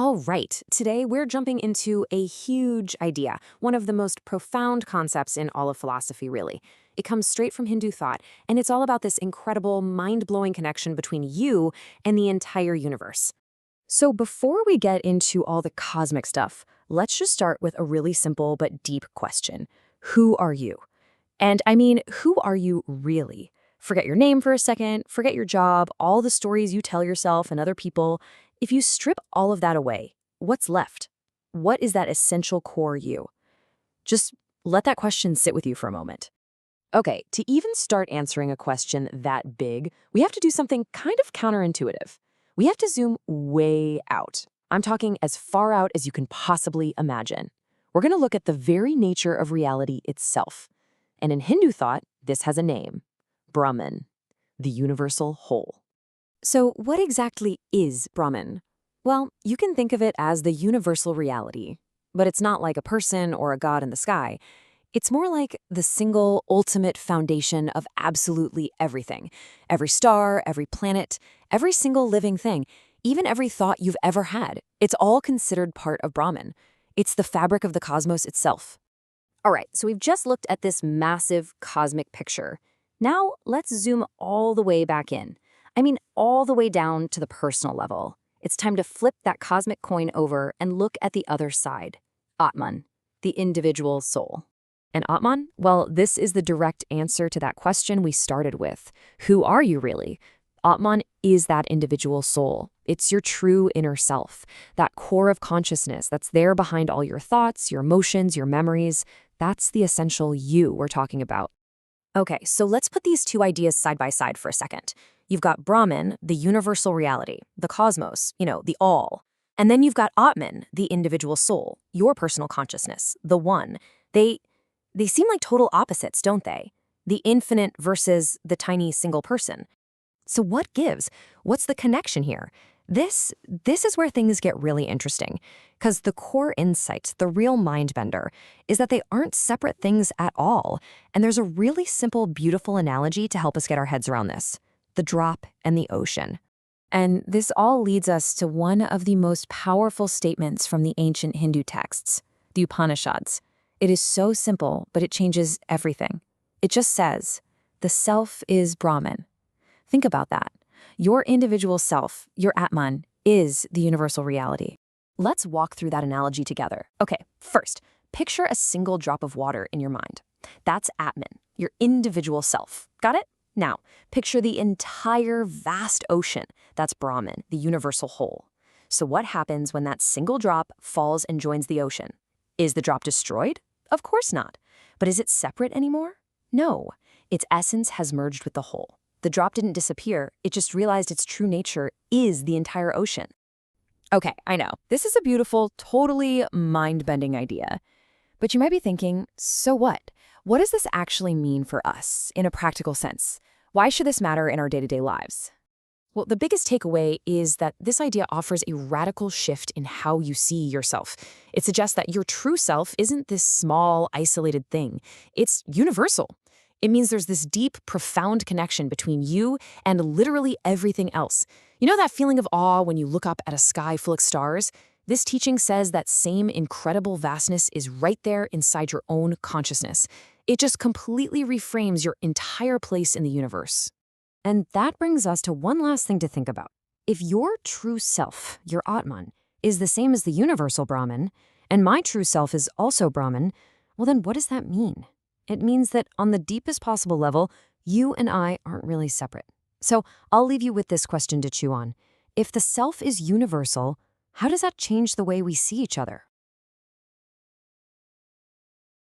All right, today we're jumping into a huge idea, one of the most profound concepts in all of philosophy, really. It comes straight from Hindu thought, and it's all about this incredible, mind-blowing connection between you and the entire universe. So before we get into all the cosmic stuff, let's just start with a really simple but deep question. Who are you? And I mean, who are you really? Forget your name for a second, forget your job, all the stories you tell yourself and other people. If you strip all of that away, what's left? What is that essential core you? Just let that question sit with you for a moment. Okay, to even start answering a question that big, we have to do something kind of counterintuitive. We have to zoom way out. I'm talking as far out as you can possibly imagine. We're going to look at the very nature of reality itself. And in Hindu thought, this has a name: Brahman, the universal whole. So what exactly is Brahman? Well, you can think of it as the universal reality, but it's not like a person or a god in the sky. It's more like the single ultimate foundation of absolutely everything. Every star, every planet, every single living thing, even every thought you've ever had. It's all considered part of Brahman. It's the fabric of the cosmos itself. All right, so we've just looked at this massive cosmic picture. Now let's zoom all the way back in. I mean, all the way down to the personal level. It's time to flip that cosmic coin over and look at the other side. Atman, the individual soul. And Atman? Well, this is the direct answer to that question we started with. Who are you really? Atman is that individual soul. It's your true inner self, that core of consciousness that's there behind all your thoughts, your emotions, your memories. That's the essential you we're talking about. Okay, so let's put these two ideas side by side for a second. You've got Brahman, the universal reality, the cosmos, the all. And then you've got Atman, the individual soul, your personal consciousness, the one. They seem like total opposites, don't they? The infinite versus the tiny single person. So what gives? What's the connection here? This is where things get really interesting, because the core insight, the real mind bender, is that they aren't separate things at all. And there's a really simple, beautiful analogy to help us get our heads around this: the drop and the ocean. And this all leads us to one of the most powerful statements from the ancient Hindu texts, the Upanishads. It is so simple, but it changes everything. It just says, the self is Brahman. Think about that. Your individual self, your Atman, is the universal reality. Let's walk through that analogy together. Okay, first, picture a single drop of water in your mind. That's Atman, your individual self. Got it? Now, picture the entire vast ocean. That's Brahman, the universal whole. So what happens when that single drop falls and joins the ocean? Is the drop destroyed? Of course not. But is it separate anymore? No. Its essence has merged with the whole. The drop didn't disappear, it just realized its true nature is the entire ocean. Okay, I know, this is a beautiful, totally mind-bending idea. But you might be thinking, so what? What does this actually mean for us, in a practical sense? Why should this matter in our day-to-day lives? Well, the biggest takeaway is that this idea offers a radical shift in how you see yourself. It suggests that your true self isn't this small, isolated thing. It's universal. It means there's this deep, profound connection between you and literally everything else. You know that feeling of awe when you look up at a sky full of stars? This teaching says that same incredible vastness is right there inside your own consciousness. It just completely reframes your entire place in the universe. And that brings us to one last thing to think about. If your true self, your Atman, is the same as the universal Brahman, and my true self is also Brahman, well then what does that mean? It means that on the deepest possible level, you and I aren't really separate. So I'll leave you with this question to chew on. If the self is universal, how does that change the way we see each other?